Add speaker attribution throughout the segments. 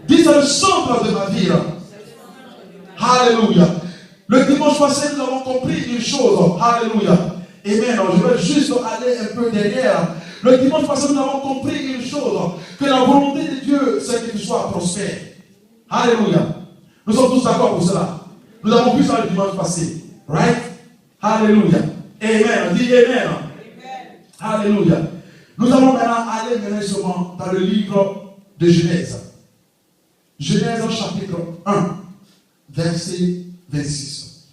Speaker 1: Dis, c'est le centre de ma vie. Alléluia. Le dimanche passé, nous avons compris une chose. Alléluia. Amen. Je vais juste aller un peu derrière. Le dimanche passé, nous avons compris une chose. Que la volonté de Dieu, c'est que tu sois prospère. Alléluia. Nous sommes tous d'accord pour cela. Nous avons vu ça le dimanche passé. Right? Alléluia. Amen. Dis Amen. Alléluia. Nous allons maintenant aller seulement dans le livre de Genèse. Genèse chapitre 1, verset 26.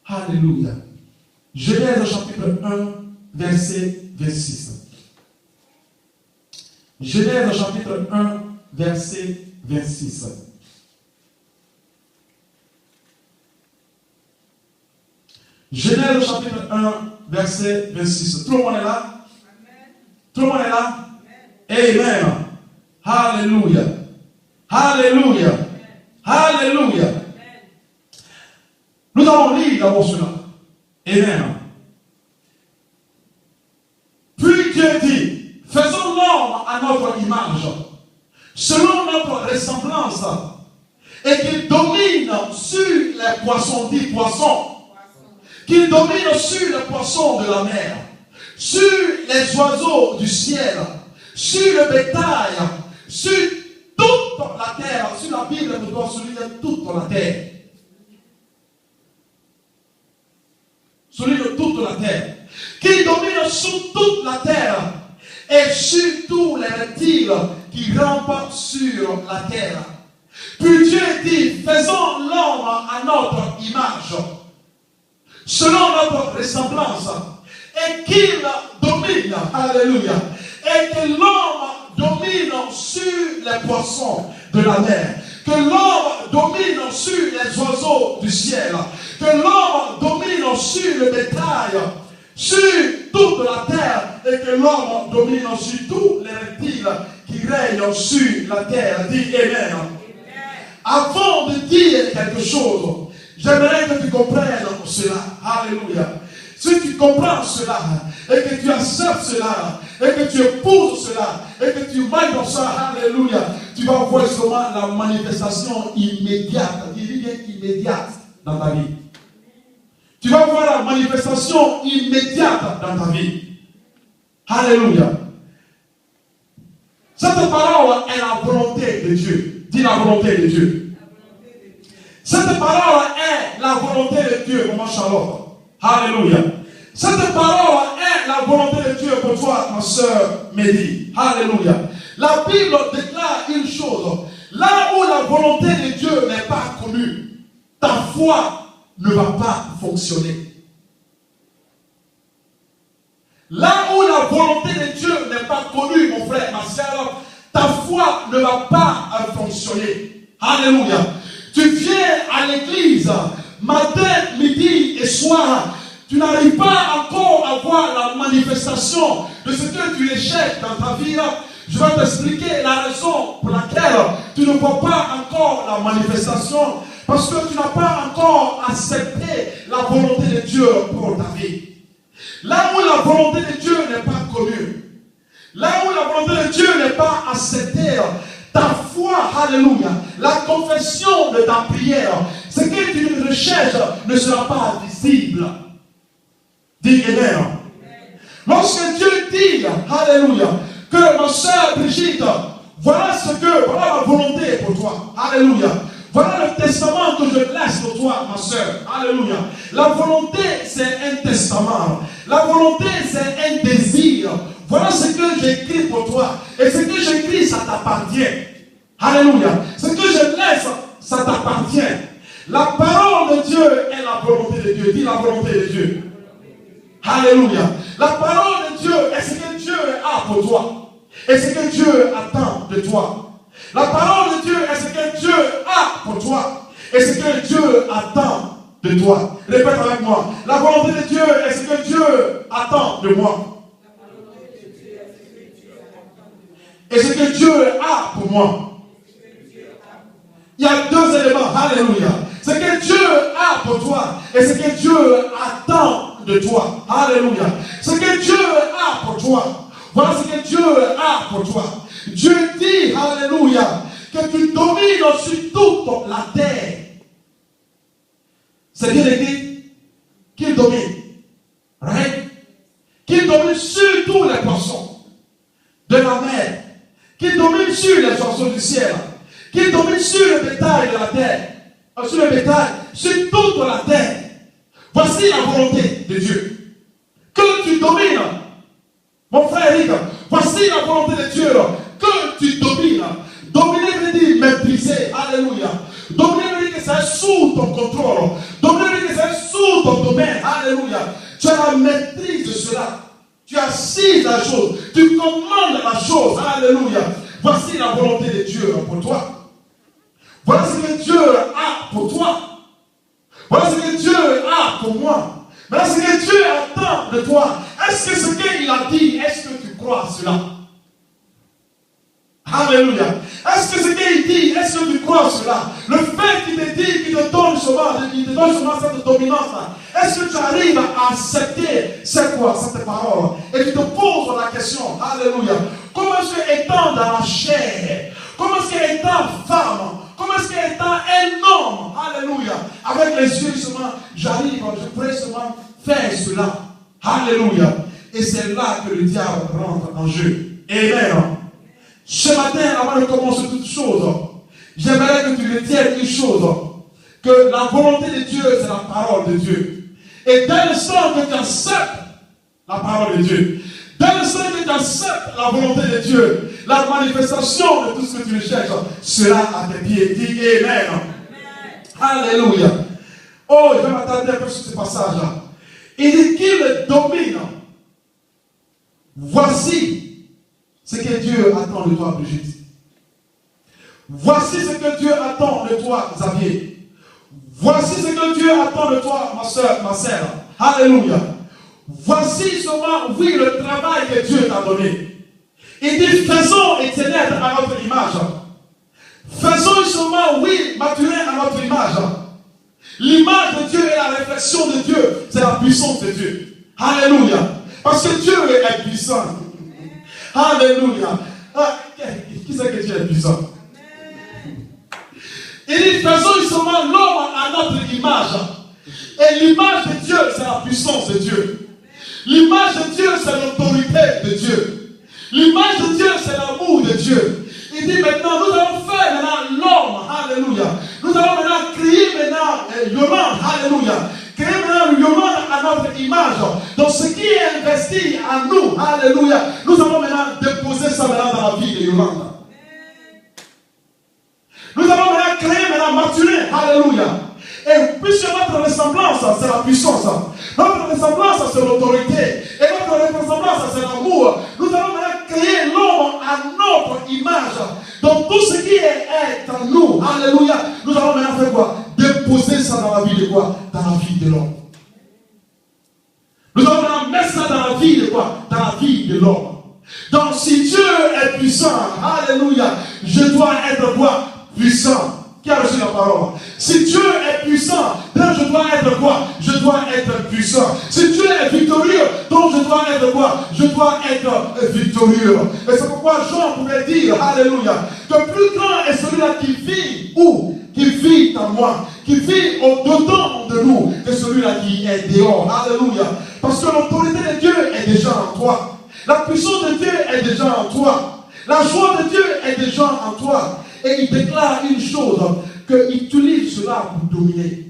Speaker 1: Alléluia. Genèse chapitre 1, verset 26. Genèse chapitre 1, verset 26. Genèse chapitre 1, verset 26. Tout le monde est là? Tout le monde est là? Amen. Alléluia. Alléluia. Alléluia. Nous allons lire d'abord cela. Amen. Puis Dieu dit, faisons l'homme à notre image, selon notre ressemblance, et qu'il domine sur les poissons, dit poissons, qu'il domine sur les poissons de la mer, sur les oiseaux du ciel, sur le bétail, sur toute la terre. Sur la Bible, nous devons souligner toute la terre. Souligne toute la terre. Qu'il domine sur toute la terre et sur tous les reptiles qui rampent sur la terre. Puis Dieu dit, faisons l'homme à notre image, selon notre ressemblance, et qu'il domine, alléluia, et que l'homme domine sur les poissons de la mer, que l'homme domine sur les oiseaux du ciel, que l'homme domine sur le bétail, sur toute la terre, et que l'homme domine sur tous les reptiles qui règnent sur la terre. Dis Amen. Avant de dire quelque chose, j'aimerais que tu comprennes cela. Alléluia. Si tu comprends cela, et que tu acceptes cela, et que tu épouses cela, et que tu mailles dans ça, alléluia, tu vas voir seulement la manifestation immédiate, dis bien immédiate dans ta vie. Tu vas voir la manifestation immédiate dans ta vie. Alléluia. Cette parole est la volonté de Dieu. Dis la volonté de Dieu. Cette parole est la volonté de Dieu, maman Charlotte. Alléluia. Cette parole est la volonté de Dieu pour toi, ma soeur Mehdi. Alléluia. La Bible déclare une chose. Là où la volonté de Dieu n'est pas connue, ta foi ne va pas fonctionner. Là où la volonté de Dieu n'est pas connue, mon frère, ma soeur, ta foi ne va pas fonctionner. Alléluia. Tu viens à l'église matin, midi et soir. Tu n'arrives pas encore à voir la manifestation de ce que tu recherches dans ta vie. Je vais t'expliquer la raison pour laquelle tu ne vois pas encore la manifestation. Parce que tu n'as pas encore accepté la volonté de Dieu pour ta vie. Là où la volonté de Dieu n'est pas connue, là où la volonté de Dieu n'est pas acceptée, ta foi, alléluia, la confession de ta prière, ce que tu recherches ne sera pas visible. Dis Amen. Lorsque Dieu dit, alléluia, que ma soeur Brigitte, voilà la volonté pour toi, alléluia. Voilà le testament que je laisse pour toi, ma soeur, alléluia. La volonté, c'est un testament. La volonté, c'est un désir. Voilà ce que j'écris pour toi. Et ce que j'écris, ça t'appartient. Alléluia. Ce que je laisse, ça t'appartient. La parole de Dieu est la volonté de Dieu. Dis la volonté de Dieu. Alléluia. La parole de Dieu est ce que Dieu a pour toi. Et ce que Dieu attend de toi. La parole de Dieu est ce que Dieu a pour toi. Et ce que Dieu attend de toi. Répète avec moi. La volonté de Dieu est ce que Dieu attend de moi. Et ce que Dieu a pour moi. Il y a deux éléments. Alléluia. Ce que Dieu a pour toi. Et ce que Dieu attend de toi. Alléluia. Ce que Dieu a pour toi. Voilà ce que Dieu a pour toi. Dieu dit, alléluia, que tu domines sur toute la terre. C'est bien écrit qu'il domine. Right? Qu'il domine sur tous les poissons de la mer. Qu'il domine sur les oiseaux du ciel. Qu'il domine sur le bétail de la terre. Sur le bétail, sur toute la terre. Voici la volonté de Dieu. Que tu domines. Mon frère Eric, voici la volonté de Dieu. Que tu domines. Dominer veut dire maîtriser. Alléluia. Dominer veut dire que c'est sous ton contrôle. Dominer veut dire que c'est sous ton domaine. Alléluia. Tu as la maîtrise de cela. Tu assises la chose. Tu commandes la chose. Alléluia. Voici la volonté de Dieu pour toi. Voilà ce que Dieu a pour toi. Voilà ce que Dieu a pour moi. Voilà ce que Dieu attend de toi. Est-ce que ce qu'il a dit, est-ce que tu crois à cela? Alléluia. Est-ce que ce qu'il dit, est-ce que tu crois à cela? Le fait qu'il te dit, qu'il te donne souvent cette dominance-là, est-ce que tu arrives à accepter c'est quoi cette parole? Et tu te poses la question, alléluia, comment est-ce que étant dans la chair, comment est-ce que étant femme, comment est-ce que étant un homme, alléluia, avec les yeux seulement, j'arrive, je pourrais seulement faire cela, alléluia. Et c'est là que le diable rentre en jeu. Amen. Ce matin, avant de commencer toute chose, j'aimerais que tu retiennes une chose, que la volonté de Dieu, c'est la parole de Dieu. Et dès l'instant que tu acceptes la parole de Dieu, dès l'instant que tu acceptes la volonté de Dieu, la manifestation de tout ce que tu recherches sera à tes pieds. Dis Amen. Alléluia. Oh, je vais m'attarder un peu sur ce passage-là. Il dit qu'il domine. Voici ce que Dieu attend de toi, Brigitte. Voici ce que Dieu attend de toi, Xavier. Voici ce que Dieu attend de toi, ma soeur, ma sœur. Alléluia. Voici seulement, oui, le travail que Dieu t'a donné. Il dit, faisons éternel à notre image. Faisons seulement, oui, maturer à notre image. L'image de Dieu et la réflexion de Dieu, c'est la puissance de Dieu. Alléluia. Parce que Dieu est puissant. Alléluia. Qui c'est que Dieu est puissant? Il dit, faisons seulement l'homme à notre image. Et l'image de Dieu, c'est la puissance de Dieu. L'image de Dieu, c'est l'autorité de Dieu. L'image de Dieu, c'est l'amour de Dieu. Il dit maintenant, nous allons faire maintenant l'homme. Alléluia. Nous allons maintenant créer maintenant Yolande. Alléluia. Créer maintenant Yolande à notre image. Donc ce qui est investi en nous. Alléluia. Nous allons maintenant déposer ça maintenant dans la vie de Yolande. Nous allons maintenant créer maintenant Mathurin. Alléluia. Et puisque notre ressemblance, c'est la puissance. Notre ressemblance, c'est l'autorité. Et notre ressemblance, c'est l'amour. Nous allons maintenant créer l'homme à notre image. Donc tout ce qui est en nous, alléluia, nous allons maintenant faire quoi? Déposer ça dans la vie de quoi? Dans la vie de l'homme. Nous allons maintenant mettre ça dans la vie de quoi? Dans la vie de l'homme. Donc si Dieu est puissant, alléluia, je dois être quoi? Puissant. Qui a reçu la parole? Si Dieu est puissant, donc je dois être quoi? Je dois être puissant. Si Dieu est victorieux, donc je dois être quoi? Je dois être victorieux. Et c'est pourquoi Jean pouvait dire, alléluia, que plus grand est celui-là qui vit où? Qui vit en moi, qui vit au-dedans de nous, que celui-là qui est dehors. Alléluia. Parce que l'autorité de Dieu est déjà en toi. La puissance de Dieu est déjà en toi. La joie de Dieu est déjà en toi. Et il déclare une chose, qu'il utilise cela pour dominer.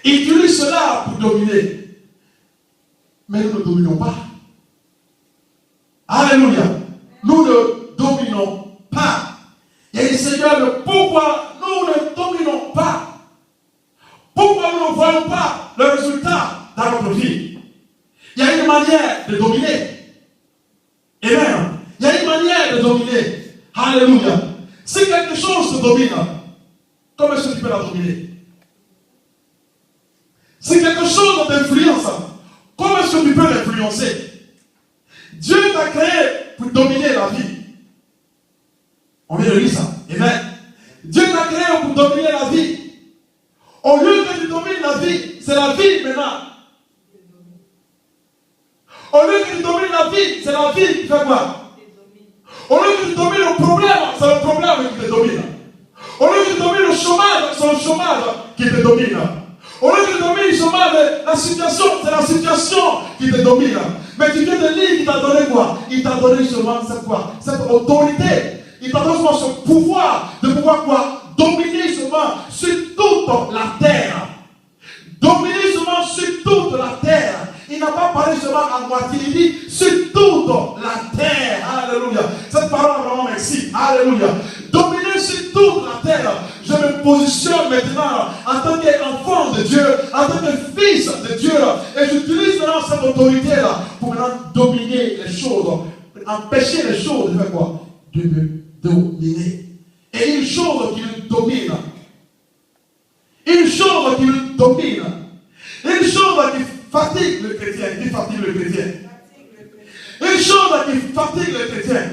Speaker 1: Il utilise cela pour dominer. Mais nous ne dominons pas. Alléluia. Nous ne dominons pas. Et le Seigneur, pourquoi nous ne dominons pas? Pourquoi nous ne voyons pas le résultat dans notre vie? Il y a une manière de dominer. Amen. Il y a une manière de dominer. Alléluia. Si quelque chose te domine, comment est-ce que tu peux la dominer? Si quelque chose t'influence, comment est-ce que tu peux l'influencer? Dieu t'a créé pour dominer la vie. On vient de lire ça. Amen. Dieu t'a créé pour dominer la vie. Au lieu que tu domines la vie, c'est la vie maintenant. Au lieu que tu domines la vie, c'est la vie qui fait quoi? Au lieu que tu domines le problème, c'est le problème femme qui te domine. Au lieu que tu domines le chômage, c'est le chômage qui te domine. Au lieu que tu domines le chômage, la situation, c'est la situation qui te domine. Mais tu viens de lire, il t'a donné quoi? Il t'a donné justement cette quoi? Cette autorité. Il t'a donné justement ce pouvoir de pouvoir quoi? Dominer justement sur toute la terre. Dominer justement sur toute la terre. Il n'a pas parlé seulement à moitié, il dit sur toute la terre. Alléluia. Cette parole vraiment merci. Alléluia. Dominer sur toute la terre. Je me positionne maintenant en tant qu'enfant de Dieu, en tant que fils de Dieu. Et j'utilise maintenant cette autorité-là pour maintenant dominer les choses. Empêcher les choses de faire quoi? De me dominer. Et une chose qui me domine. Une chose qui me domine. Une chose qui fatigue le chrétien. Qui fatigue le chrétien. Une chose qui fatigue le chrétien.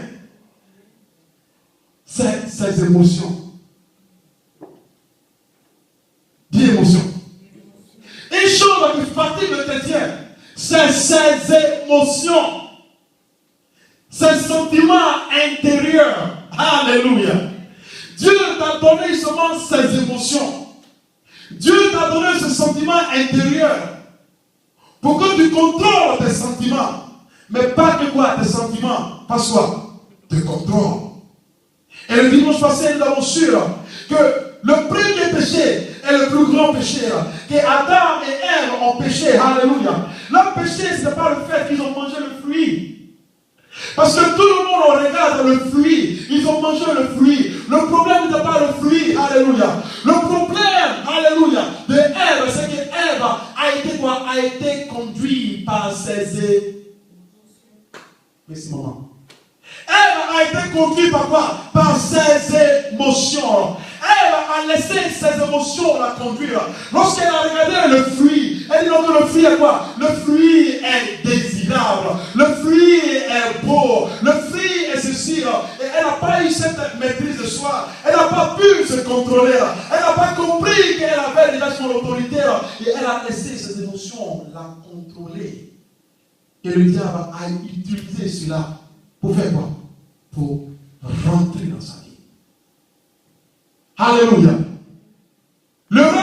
Speaker 1: C'est ses émotions. Dis émotions. Une chose qui fatigue le chrétien, c'est ses émotions. Ses sentiments intérieurs. Alléluia. Dieu t'a donné seulement ses émotions. Dieu t'a donné ce sentiment intérieur pour que tu contrôles tes sentiments. Mais pas que quoi, tes sentiments, pas quoi, te contrôlent. Et le dimanche passé, nous avons su que le premier péché est le plus grand péché. Que Adam et Ève ont péché. Alléluia. Leur péché, ce n'est pas le fait qu'ils ont mangé le fruit. Parce que tout le monde regarde le fruit. Ils ont mangé le fruit. Le problème n'est pas le fruit. Alléluia. Le problème, alléluia, de Ève, c'est que Ève a été quoi? A été conduite par ses... Merci maman. Ève a été conduite par quoi? Par ses émotions. Ève a laissé ses émotions la conduire. Lorsqu'elle a regardé le fruit, elle dit non que le fruit est quoi? Le fruit est désirable. Le fruit est beau. Le fruit est ceci. Et elle n'a pas eu cette maîtrise de soi. Elle n'a pas pu se contrôler. Elle n'a pas compris qu'elle avait déjà son autorité. Et elle a laissé ses émotions la contrôler. Et le diable a utilisé cela pour faire quoi? Pour rentrer dans sa vie. Alléluia. Le vrai,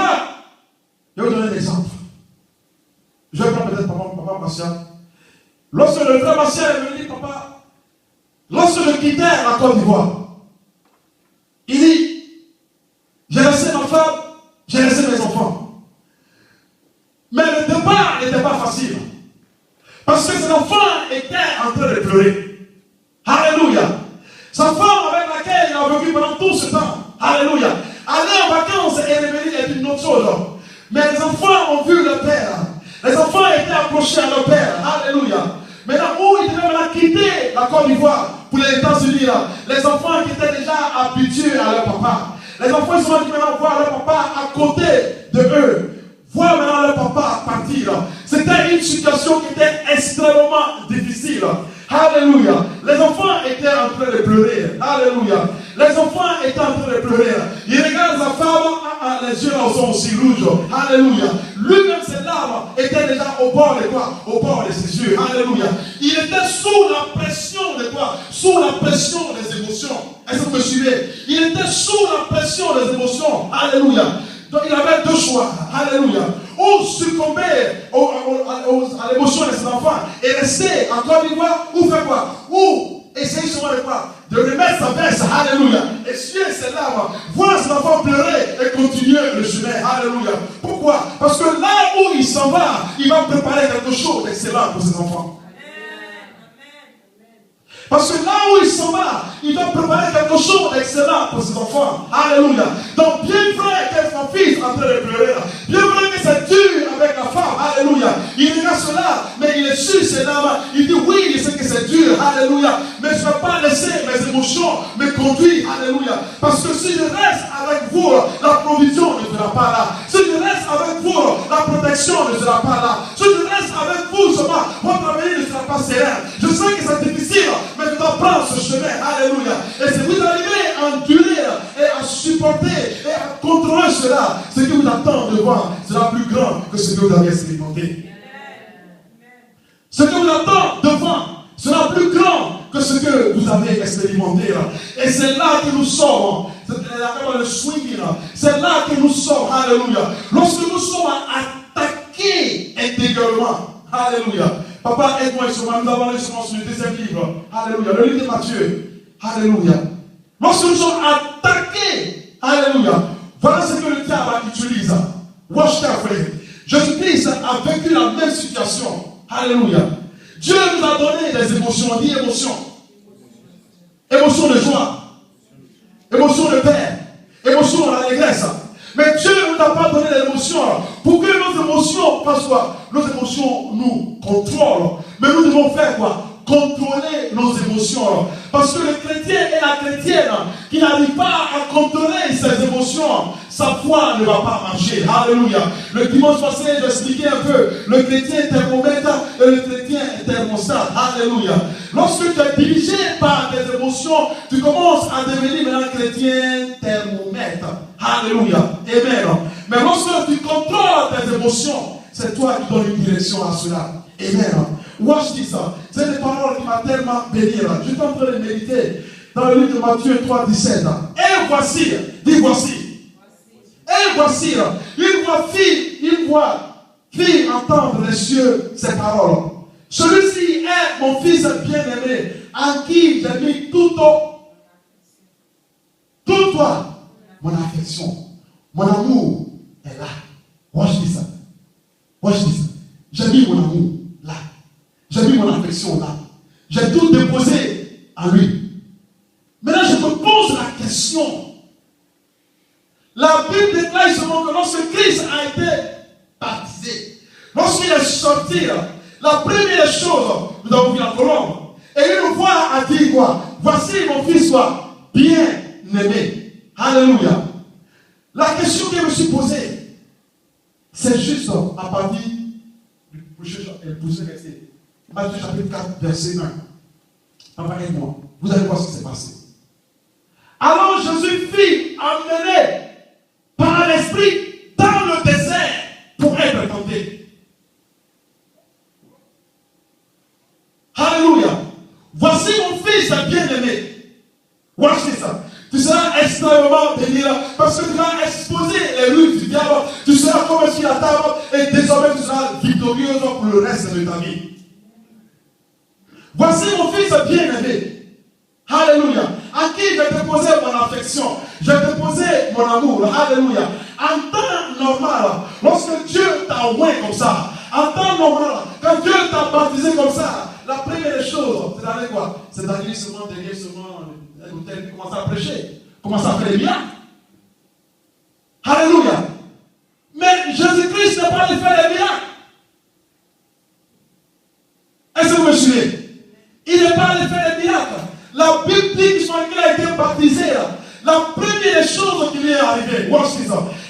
Speaker 1: je vais vous donner un exemple. Je vais prendre peut-être papa Martial. Lorsque le frère Martial me dit, papa, lorsque je quittais la Côte d'Ivoire, il dit, j'ai laissé ma femme, j'ai laissé mes enfants. Mais le départ n'était pas facile. Parce que ses enfants étaient en train de pleurer. Alléluia. Sa femme avec laquelle il a vécu pendant tout ce temps. Alléluia. Aller en vacances et revenir est une autre chose. Mais les enfants ont vu leur père. Les enfants étaient approchés à leur père. Alléluia. Maintenant, où ils devaient maintenant quitter la Côte d'Ivoire pour les États-Unis, les enfants qui étaient déjà habitués à leur papa. Les enfants ils sont venus maintenant voir leur papa à côté de eux. Voir maintenant leur papa partir. C'était une situation qui était extrêmement difficile. Alléluia. Les enfants étaient en train de pleurer. Alléluia. Les enfants étaient en train de pleurer. Il regarde sa femme, les yeux sont aussi rouges. Alléluia. Lui-même, ses larmes étaient déjà au bord de quoi? Au bord de ses yeux. Alléluia. Il était sous la pression de quoi? Sous la pression des émotions. Est-ce que vous me suivez? Il était sous la pression des émotions. Alléluia. Donc il avait deux choix. Alléluia. Ou succomber à l'émotion de ses enfants et rester en Côte d'Ivoire, ou faire quoi? Ou essayer souvent de quoi? De remettre sa veste. Alléluia. Essuyer ses larmes. Voir ses enfants pleurer et continuer le chemin. Alléluia. Pourquoi? Parce que là où il s'en va, il va préparer quelque chose d'excellent pour ses enfants. Parce que là où il s'en va, il doit préparer quelque chose d'excellent pour ses enfants. Alléluia. Donc bien vrai que son fils est en train de pleurer. Bien vrai que c'est dur avec la femme. Alléluia. Il regarde cela, mais il est sur ses larmes. Il dit oui, il sait que c'est dur. Alléluia. Mais je ne vais pas laisser mes émotions me conduire. Alléluia. Parce que si je reste avec vous, la provision ne sera pas là. Si je reste avec vous, la protection ne sera pas là. Si je reste avec vous, votre avenir ne sera pas serein. Je sais que c'est difficile, mais je dois prendre ce chemin. Alléluia. Et si vous arrivez à endurer et à supporter et à contrôler cela, ce qui vous attend devant sera plus grand que ce que vous avez expérimenté. Ce qui vous attend devant sera plus grand que ce que que vous avez expérimenté. Et c'est là que nous sommes. Le swing, c'est là que nous sommes. Alléluia. Lorsque nous sommes attaqués intérieurement. Alléluia. Papa, aide-moi justement. Nous avons justement sur le deuxième livre. Alléluia. Le livre de Matthieu. Alléluia. Lorsque nous sommes attaqués. Alléluia. Voilà ce que le diable utilise. Watch carefully. Jésus-Christ a vécu la même situation. Alléluia. Dieu nous a donné des émotions. On dit émotions. Émotions de joie. Émotions de paix. Émotions d'allégresse. Mais Dieu ne nous a pas donné d'émotions pour que nos émotions, parce que nos émotions nous contrôlent. Mais nous devons faire quoi? Contrôler nos émotions. Parce que le chrétien et la chrétienne qui n'arrive pas à contrôler ses émotions, sa foi ne va pas marcher. Alléluia. Le dimanche passé, j'expliquais un peu. Le chrétien est thermomètre et le chrétien est thermostat. Alléluia. Lorsque tu es dirigé par tes émotions, tu commences à devenir maintenant chrétien thermomètre. Alléluia. Amen. Mais lorsque tu contrôles tes émotions, c'est toi qui donnes une direction à cela. Amen. Watch this. C'est des paroles qui m'ont tellement béni. Je suis en train de méditer dans le livre de Matthieu 3, 17. Et voici, dis voici. Et voici, il voit fille entendre les cieux ces paroles. Celui-ci est mon fils bien-aimé, en qui j'ai mis tout toi, mon affection, mon amour est là. Watch this. Watch this. J'ai mis mon amour là. J'ai mis mon affection là. J'ai tout déposé en lui. Maintenant, je me pose la question. La Bible déclare seulement que lorsque Christ a été baptisé, lorsqu'il est sorti, la première chose, nous avons vu la colombe, et il nous voit à dire quoi? Voici mon fils, bien aimé. Alléluia. La question que je me suis posée, c'est juste à partir du prochain verset. Matthieu chapitre 4, verset 1. Papa, aide-moi. Vous allez voir ce qui s'est passé. Alors Jésus fut emmené par l'Esprit dans le désert pour être tenté. Alléluia. Voici mon fils bien-aimé. Watch ça. Tu seras extrêmement béni parce que tu vas exposer les luttes du diable. Tu seras comme sur la table et désormais tu seras victorieux pour le reste de ta vie. Voici mon fils bien-aimé. Alléluia. En qui j'ai déposé mon affection. J'ai déposé mon amour. Alléluia. En temps normal, lorsque Dieu t'a oint comme ça, en temps normal, quand Dieu t'a baptisé comme ça, la première chose, c'est d'aller quoi? C'est d'aller seulement derrière seulement l'hôtel, commencer à prêcher, commencer à faire les miracles. Alléluia. Mais Jésus-Christ n'est pas allé faire les miracles. Est-ce que vous me suivez? Il n'est pas allé faire les miracles. La Bible dit qu'il a été baptisé. La première chose qui lui est arrivée,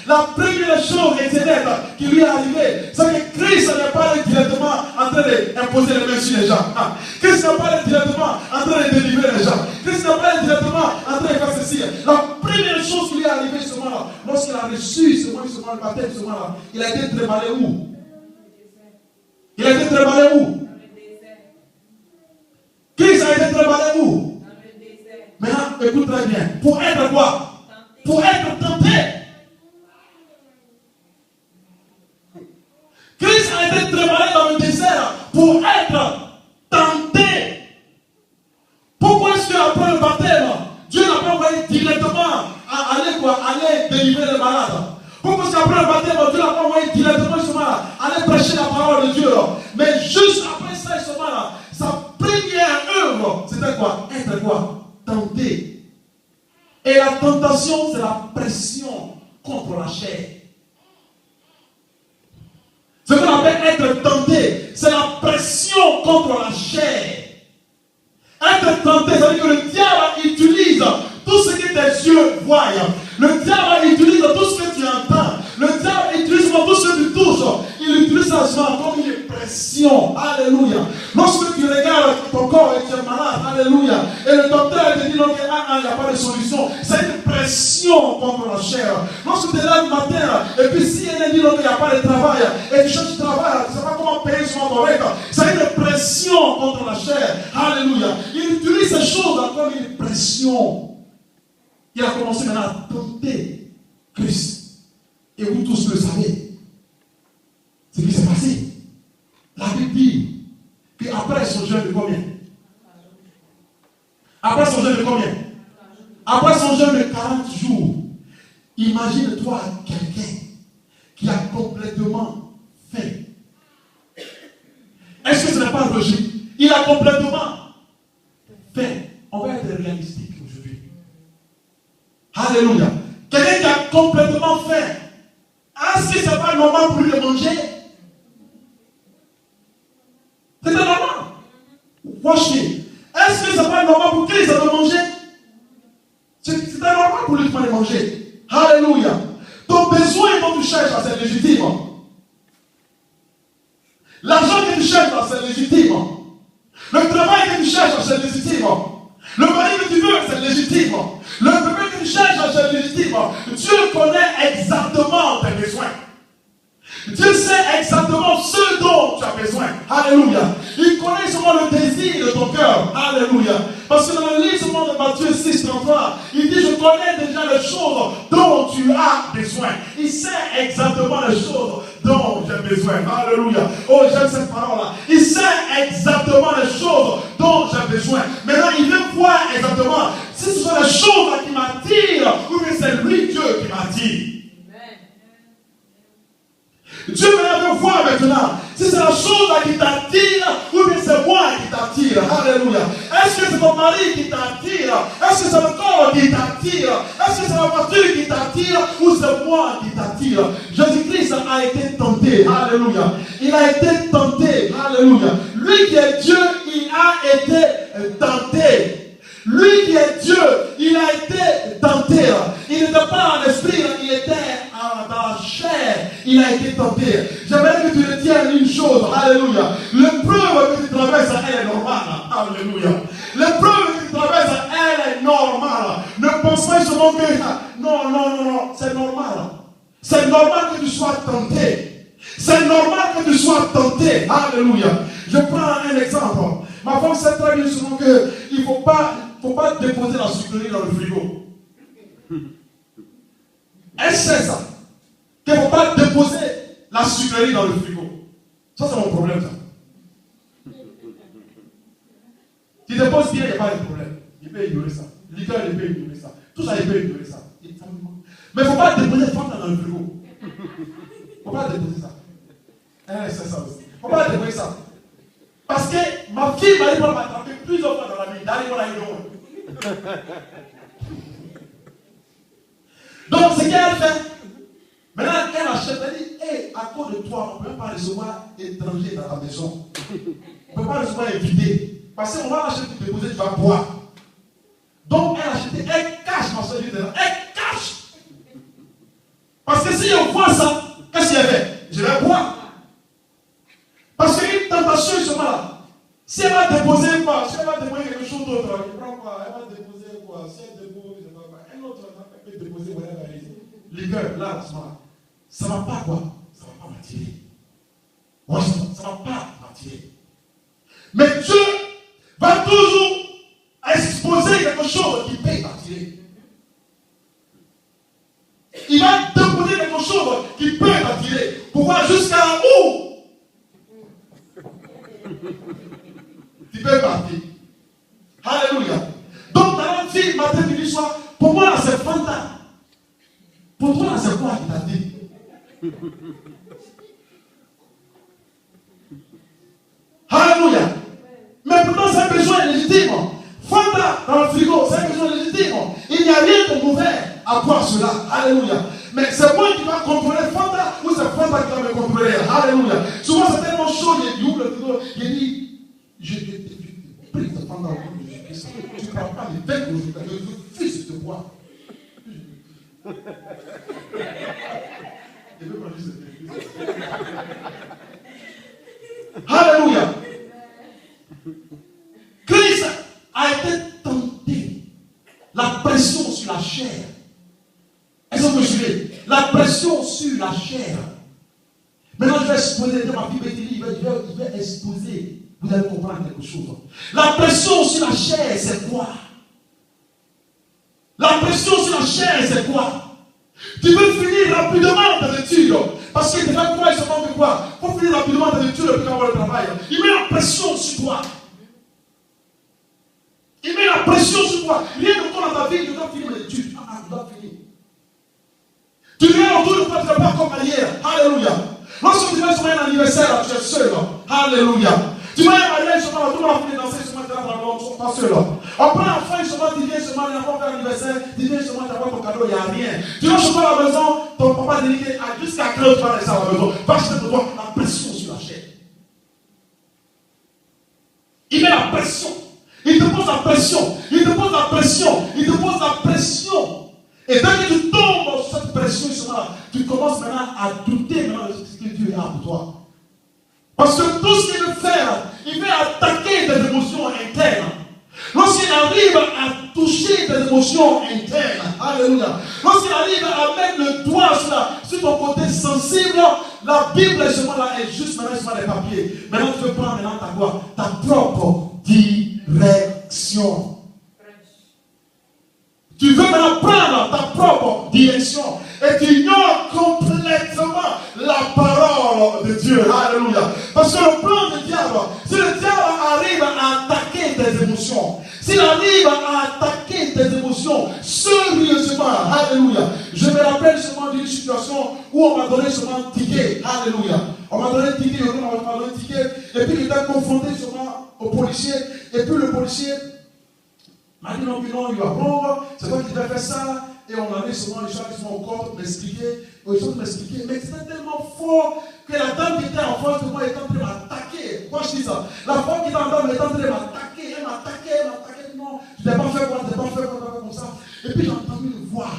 Speaker 1: la première chose éternelle qui lui est arrivée, c'est que Christ n'est pas allé directement en train d'imposer les mains sur les gens. Christ n'est pas allé directement en train de délivrer les gens. Christ n'est pas allé directement en train de faire ceci. La première chose qui lui est arrivée ce moment-là, lorsqu'il a reçu ce moment le baptême, ce moment-là, il a été trémalé où? Il a été trémalé où? Christ a été trémalé où? Maintenant, écoute très bien. Pour être quoi? Pour être tenté. Christ a été trémalé dans le désert pour être tenté. Pourquoi est-ce qu'après le baptême, Dieu n'a pas envoyé directement à aller délivrer les malades? Pourquoi est-ce qu'après le baptême, Dieu n'a pas envoyé directement aller prêcher la parole de Dieu? Mais juste après ça, sa première œuvre, c'était quoi? Être quoi? Tenté. Et la tentation, c'est la pression contre la chair. Ce qu'on appelle être tenté, c'est la pression contre la chair. Être tenté, ça veut dire que le diable utilise tout ce que tes yeux voient. Le diable utilise tout ce que tu entends. Le diable utilise tout ce que tu touches. Il utilise ça comme une pression. Alléluia. Lorsque tu regardes ton corps et tu es malade, alléluia. Et le docteur te dit non, il n'y a pas de solution. C'est une pression contre la chair. Lorsque tu es là le matin, et puis si elle dit non, il n'y a pas de travail, et tu cherches du travail, tu ne sais pas comment payer son correct. C'est une pression contre la chair. Alléluia. Il utilise ces choses comme une pression. Il a commencé maintenant à tenter Christ. Et vous tous le savez. Ce qui s'est passé. La Bible dit qu'après son jeûne de combien? Après son jeûne de combien? Après son jeûne de 40 jours. Imagine-toi quelqu'un qui a complètement faim. Est-ce que ce n'est pas logique? Il a complètement faim. On va être réalistique aujourd'hui. Alléluia. Quelqu'un qui a complètement faim. Est-ce que ce n'est pas normal pour lui de manger? C'est normal. Watch me. Est-ce que ce n'est pas normal pour Christ de manger? C'est normal pour lui de manger. Alléluia. Ton besoin dont tu cherches, c'est légitime. L'argent que tu cherches, c'est légitime. Le travail que tu cherches, c'est légitime. Le mari que tu veux, c'est légitime. Le bébé que tu cherches, c'est légitime. Dieu connaît exactement tes besoins. Dieu sait exactement ce dont tu as besoin. Alléluia. Il connaît seulement le désir de ton cœur. Alléluia. Parce que dans le livre de Matthieu 6, 33, il dit, je connais déjà les choses dont tu as besoin. Il sait exactement les choses dont j'ai besoin. Alléluia. Oh, j'aime cette parole-là. Il sait exactement les choses dont j'ai besoin. Maintenant, il veut voir exactement si ce sont les choses qui m'attirent ou bien c'est lui, Dieu, qui m'attire. Dieu veut voir maintenant si c'est la chose qui t'attire ou bien c'est moi qui t'attire. Alléluia. Est-ce que c'est ton mari qui t'attire? Est-ce que c'est le corps qui t'attire? Est-ce que c'est la voiture qui t'attire ou c'est moi qui t'attire? Jésus-Christ a été tenté. Alléluia. Il a été tenté. Alléluia. Lui qui est Dieu, il a été tenté. Lui qui est Dieu, il a été tenté. Il n'était pas en esprit, il était dans la chair. Il a été tenté. J'aimerais que tu retiennes une chose. Alléluia. L'épreuve que tu traverses, elle est normale. Alléluia. L'épreuve que tu traverses, elle est normale. Ne pense pas seulement que non, c'est normal. C'est normal que tu sois tenté. C'est normal que tu sois tenté. Alléluia. Je prends un exemple. Ma femme sait très bien souvent qu'il ne faut pas déposer la sucrerie dans le frigo. Elle sait ça. Qu'il ne faut pas déposer la sucrerie dans le frigo. Ça, c'est mon problème, ça. Tu déposes bien, il n'y a pas de problème. Il peut ignorer ça. Liqueur, il peut ignorer ça. Tout ça, il peut ignorer ça. Mais il ne faut pas déposer Fanta dans le frigo. Il ne faut pas déposer ça. Elle sait ça aussi. Il ne faut pas déposer ça. Parce que ma fille m'a dit pour m'attraper plusieurs fois dans la nuit. D'aller voir la nuit. Donc, ce qu'elle fait, maintenant, elle achète, elle dit, hey, à cause de toi, on ne peut pas recevoir étranger dans la maison. On ne peut pas recevoir invité. Parce qu'on va l'acheter, tu déposer, tu vas boire. Donc, elle a acheté, elle cache ma soeur, elle cache. Parce que si on voit ça, qu'est-ce qu'elle fait? Je vais boire. Parce qu'une tentation est là. Si elle va déposer quoi? Si elle va déposer quelque chose d'autre, elle prend quoi? Elle va déposer quoi? Si elle dépose, je ne sais pas. Un autre, elle peut déposer whatever it is. Liqueur, là, ça ne va pas quoi? Ça ne va pas m'attirer. Moi, ça ne va pas m'attirer. Mais Dieu va toujours exposer quelque chose qui peut t'attirer. Il va déposer quelque chose qui peut t'attirer. Pour voir jusqu'à où tu peux partir. Alléluia. Donc, dans la fille, matin, midi, soir, pour moi, là, c'est Fanta. Pour toi, là, c'est quoi qui t'a dit? Alléluia. Mais pourtant, c'est un besoin légitime. Fanta dans le frigo, c'est un besoin légitime. Il n'y a rien de mauvais à boire cela. Alléluia. Mais c'est moi qui va contrôler Fanta ou c'est Fanta qui va me contrôler. Alléluia. Souvent, c'est tellement chaud, il ouvre le frigo, il dit, je prie de Fanta au nom de Jésus-Christ. Tu ne prends pas les verres aujourd'hui, je refuse de te boire. Je veux pas juste Alléluia. Christ a été tenté. La pression sur la chair. Est-ce que vous me suivez? La pression sur la chair. Maintenant, je vais exposer, ma fille Béthélie, il va exposer Vous allez comprendre quelque chose. La pression sur la chair, c'est quoi? La pression sur la chair, c'est quoi? Tu veux finir rapidement tes études. Parce que déjà, toi, ils se demandent quoi? Il faut finir rapidement tes études et puis avoir le travail. Il met la pression sur toi. Il met la pression sur toi. Rien de toi dans ta vie, tu dois finir les études. Tu dois finir. Tu viens autour de toi, tu ne pas comme hier. Alléluia. Lorsque tu vas sur un anniversaire, tu es seul. Alléluia. Tu vas à un mariage, tout le monde a fini de danser, tu vas dans le monde, tu ne pas seul. Après, enfin, tu viens seulement, il n'y a pas faire l'anniversaire, tu viens seulement, tu n'as pas ton cadeau, il n'y a rien. Tu vas seulement à la maison, ton papa dit jusqu'à 15 tu vas rester à la maison. Parce que tu dois la pression sur la chair. Il met la pression. Il te pose la pression. Il te pose la pression. Il te pose la pression. Et dès que tu tombes dans cette pression, tu commences maintenant à douter maintenant de ce que Dieu a pour toi. Parce que tout ce qu'il veut faire, il veut attaquer tes émotions internes. Lorsqu'il arrive à toucher tes émotions internes, alléluia. Lorsqu'il arrive à mettre le doigt sur ton côté sensible, la Bible est juste maintenant des papiers. Maintenant tu veux prendre maintenant ta propre direction. Tu veux maintenant prendre ta propre direction et tu ignores complètement la parole de Dieu. Alléluia. Parce que le plan du diable, si le diable arrive à attaquer tes émotions, s'il arrive à attaquer tes émotions sérieusement, alléluia. Je me rappelle seulement d'une situation où on m'a donné seulement un ticket. Alléluia. On m'a donné un ticket, on m'a donné un ticket, et puis j'étais confronté seulement au policier, et puis le policier m'a dit non, il va prendre, c'est toi qui devais faire ça, et on avait souvent les gens qui sont au corps m'expliquer, mais c'était tellement fort que la dame qui était en face de moi était en train de m'attaquer. Moi je dis ça, la femme qui était en face de moi était en train de m'attaquer, elle m'attaquait, non, je n'ai pas fait comme ça. Et puis j'ai entendu une voix,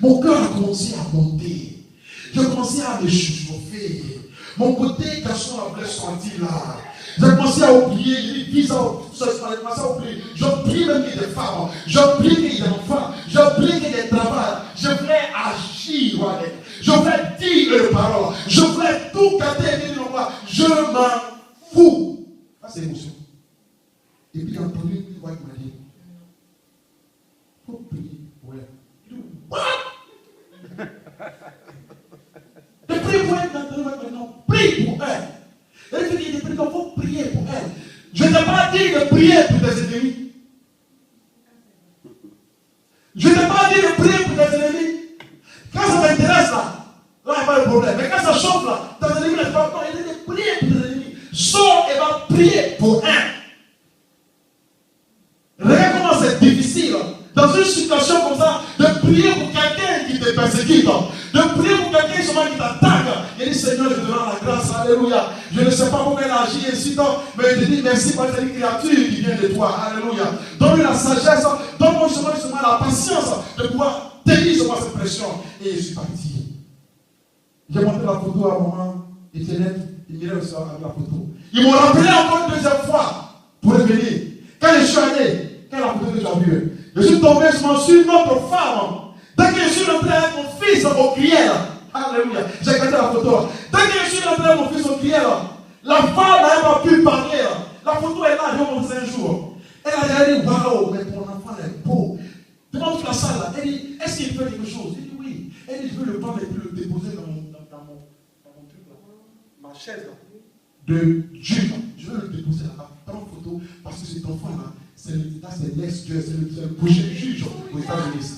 Speaker 1: mon cœur a commencé à monter, j'ai commencé à me chauffer, mon côté garçon voulait sortir là. J'ai commencé à oublier, j'ai dit ça, j'ai commencé à oublier. J'oublie même qu'il y a des femmes, j'oublie qu'il y a des enfants, j'oublie qu'il y a des travail. Je voulais agir, je voulais dire les paroles, je voulais tout garder et dire non, je m'en fous. Ça c'est l'émotion. Et puis j'ai entendu une voix qui m'a dit, il faut prier pour elle. Je dis, what? De prier pour elle, non, prie pour elle. Elle dit, il faut prier pour elle. Je ne t'ai pas dit de prier pour tes ennemis. Je ne t'ai pas dit de prier pour tes ennemis. Quand ça t'intéresse là, il n'y a pas de problème. Mais quand ça chauffe là, tes ennemis ne sont pas encore. Il dit de prier pour tes ennemis. Sors et va prier pour un. Regarde comment c'est difficile. Dans une situation comme ça, de prier pour quelqu'un qui te persécute, de prier pour quelqu'un qui t'attaque. Il dit, Seigneur, je te rends la grâce, alléluia. Je ne sais pas comment elle agit ainsi, mais je te dis merci pour cette créature qui vient de toi, alléluia. Donne-lui la sagesse, donne-moi justement la patience de pouvoir tenir sur cette pression. Et je suis parti. J'ai montré la photo à maman, Étienne, il mirait aussi avec la photo. Ils m'ont rappelé encore une deuxième fois pour revenir. Quand je suis allé, quelle la photo que j'ai vue? Je suis tombé sur notre femme. Dès que je suis rentré avec mon fils au crière, alléluia, j'ai regardé la photo. Dès que je suis rentré avec mon fils au crière, la femme n'a pas pu parler. La photo est là, je vais montrer un jour. Elle a dit, waouh, mais ton enfant est beau. Devant toute la salle, elle dit, est-ce qu'il fait quelque chose? Il dit oui. Elle dit, je veux le prendre et puis le déposer dans mon truc là. Ma chaise là. De Dieu. Je veux le déposer là-bas. Prends une photo parce que cet enfant là, c'est l'ex-Dieu, c'est le prochain juge aux États-Unis.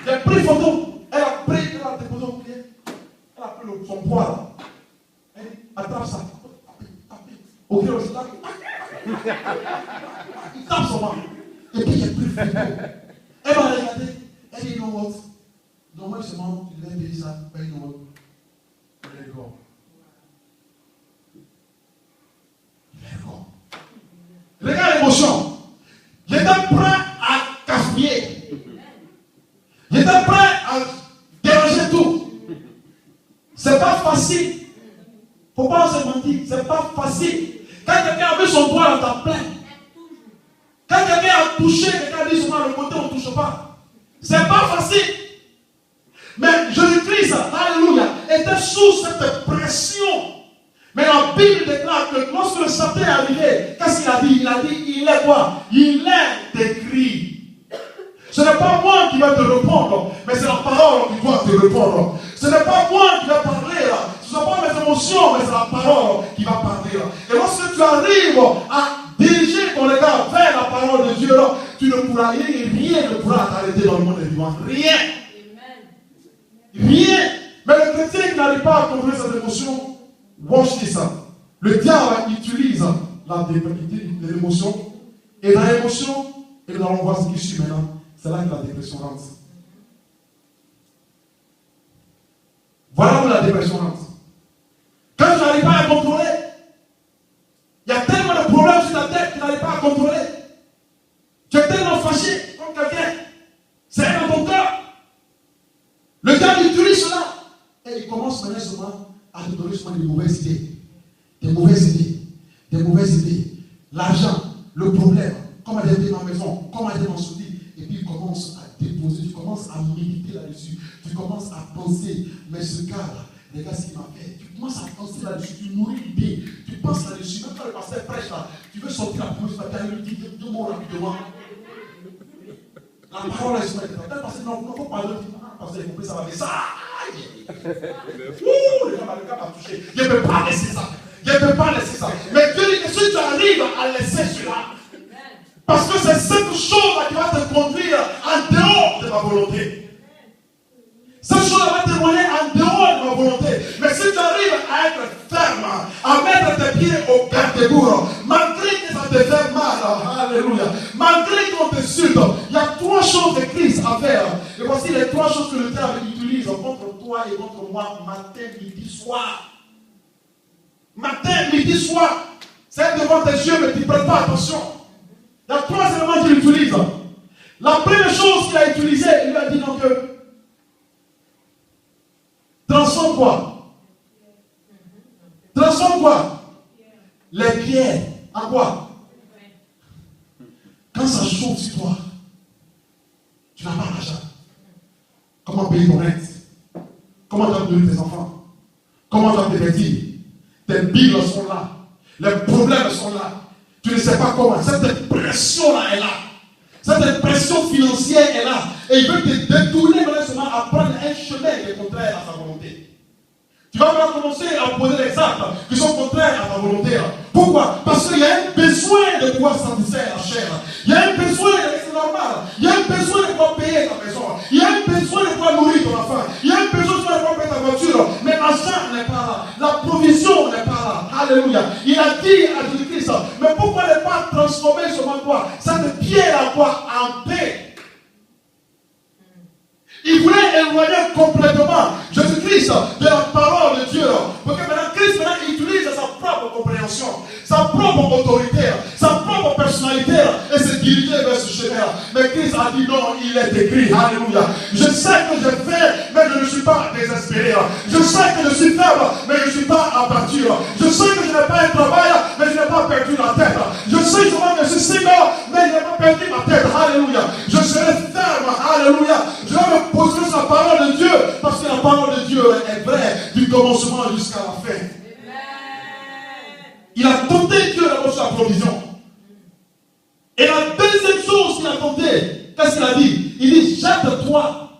Speaker 1: J'ai pris photo. Elle a pris, elle a déposé au pied. Elle a pris son poids là. Elle dit, attrape ça. Au pied aussi là. Il tape son main. Et puis j'ai pris photo. Elle m'a regardé. Elle dit, non, what? Normalement, seulement, tu devais payer ça. Paye non, what? Elle est d'accord. Regarde l'émotion. J'étais prêt à cafouiller. J'étais prêt à déranger tout. C'est pas facile. Faut pas se mentir. C'est pas facile. Quand quelqu'un a mis son doigt dans ta plaie, quand quelqu'un a touché, quelqu'un a dit souvent le côté, on ne touche pas. C'est pas facile. Mais Jésus-Christ, alléluia, était sous cette pression. Mais la Bible déclare que lorsque le Satan est arrivé, qu'est-ce qu'il a dit? Il a dit, il est quoi? Il est écrit. Ce n'est pas moi qui vais te répondre, mais c'est la parole qui doit te répondre. Ce n'est pas moi qui vais parler là. Ce ne sont pas mes émotions, mais c'est la parole qui va parler là. Et lorsque tu arrives à diriger ton regard vers la parole de Dieu, là, tu ne pourras rien ne pourra t'arrêter dans le monde des vivants. Rien. Rien. Mais le chrétien qui n'arrive pas à contrôler ses émotions, watch this. Le diable utilise l'émotion. Et dans l'émotion, et nous allons voir ce qui suit maintenant, c'est là que la dépression rentre. Voilà où la dépression rentre. Quand tu n'arrives pas à contrôler, il y a tellement de problèmes sur ta tête que tu n'arrives pas à contrôler. Tu es tellement fâché contre quelqu'un. C'est dans ton cœur. Le diable utilise cela. Et il commence maintenant seulement à te donner seulement des mauvaises idées. Des mauvaises idées. Des mauvaises idées. L'argent, le problème, comment aider ma maison, comment aider mon souci. Et puis il commence à déposer, tu commences à méditer là-dessus. Tu commences à penser, mais ce gars-là, regarde ce qu'il m'a fait. Tu commences à penser là-dessus, tu nourris l'idée, tu penses là-dessus. Même quand le pasteur prêche là, tu veux sortir la première fois, tu lui dis deux mots rapidement. La parole est sur la tête. Parce que non, il faut parler. Parce que ça va faire ça. Le gars m'a touché. Je ne peux pas laisser ça. Je ne peux pas laisser ça. Mais Dieu dit que si tu arrives à laisser cela, parce que c'est cette chose-là qui va te conduire en dehors de ma volonté. Cette chose-là va te montrer en dehors de ma volonté. Mais si tu arrives à être ferme, à mettre tes pieds au garde-bourre, malgré que ça te fait mal, alléluia, malgré qu'on te sulte, il y a trois choses écrites à faire. Et voici les trois choses que le diable utilise contre toi et contre moi, matin, midi, soir. Matin, midi, soir. C'est devant tes yeux, mais tu ne prêtes pas attention. Il y a trois éléments qu'il utilise. La première chose qu'il a utilisée, il lui a dit donc transforme quoi? Transforme quoi? Les pierres en quoi? Quand ça chauffe sur toi, tu n'as pas d'argent. Comment payer ton rente? Comment tu vas nourrir tes enfants? Comment tu vas te vêtir? Tes billes sont là. Les problèmes sont là. Tu ne sais pas comment. Cette pression-là est là. Cette pression financière est là. Et il veut te détourner seulement à prendre un chemin qui est contraire à sa volonté. Tu vas maintenant commencer à poser des actes qui sont contraires à ta volonté. Pourquoi? Parce qu'il y a un besoin de pouvoir satisfaire la chair. Il y a un besoin, c'est normal. Il y a un besoin de pouvoir payer ta maison. Il y a un besoin de pouvoir nourrir ton enfant. Il y a un besoin de pouvoir payer ta voiture. Mais l'argent n'est pas là. La provision n'est pas là. Alléluia. Il a dit à Jésus-Christ, mais pourquoi ne pas transformer seulement quoi? Cette pierre à quoi? En paix. Il voulait éloigner complètement Jésus-Christ de la parole de Dieu. Parce que maintenant, Christ utilise sa propre compréhension, sa propre autorité, sa propre personnalité et se diriger vers ce chemin. Mais Christ a dit non, il est écrit. Alléluia. Je sais que je fais, mais je ne suis pas désespéré. Je sais que je suis faible, mais je ne suis pas abattu. Je sais que je n'ai pas un travail, mais je n'ai pas perdu la tête. Je sais que je suis Seigneur, mais je n'ai pas perdu ma tête. Alléluia. Je serai ferme. Alléluia. Je vais me poser sur la parole de Dieu, parce que la parole de Dieu est vraie du commencement jusqu'à la fin. Il a tenté Dieu d'abord sur la provision. Et la deuxième chose qu'il a tenté, qu'est-ce qu'il a dit? Il dit, jette-toi.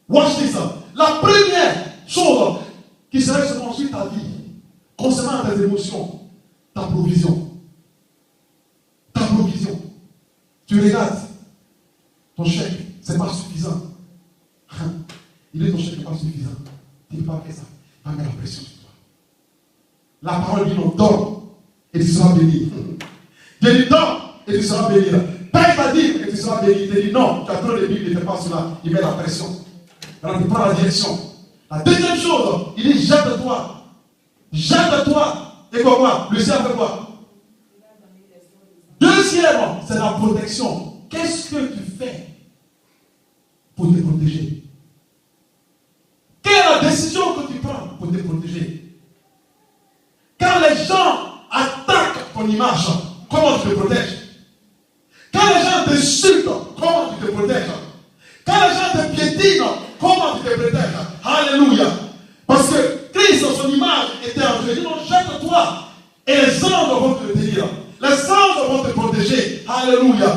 Speaker 1: Watch this. La première chose qui serait de construire ta vie, concernant tes émotions, ta provision. Ta provision. Tu regardes, ton chèque, ce n'est pas suffisant. Il dit ton chèque n'est pas suffisant. Tu ne peux pas faire ça. Il va mettre la pression sur toi. La parole dit non, donne et tu seras béni. Dieu dit donne et tu seras béni. Père t'a dit et tu seras béni. Il te dit non, tu as trop de Bible, il ne fait pas cela. Il met la pression. Alors tu prends la direction. La deuxième chose, il dit jette-toi. Jette-toi. Et quoi? Le ciel fait quoi? Deuxième, c'est la protection. Qu'est-ce que tu fais pour te protéger? Quelle est la décision que tu prends pour te protéger? Quand les gens attaquent ton image, comment tu te protèges? Quand les gens t'insultent, comment tu te protèges? Quand les gens te piétinent, comment tu te protèges? Alléluia. Parce que sauver. Il dit non, jette-toi. Et les anges vont te tenir. Les anges vont te protéger. Alléluia.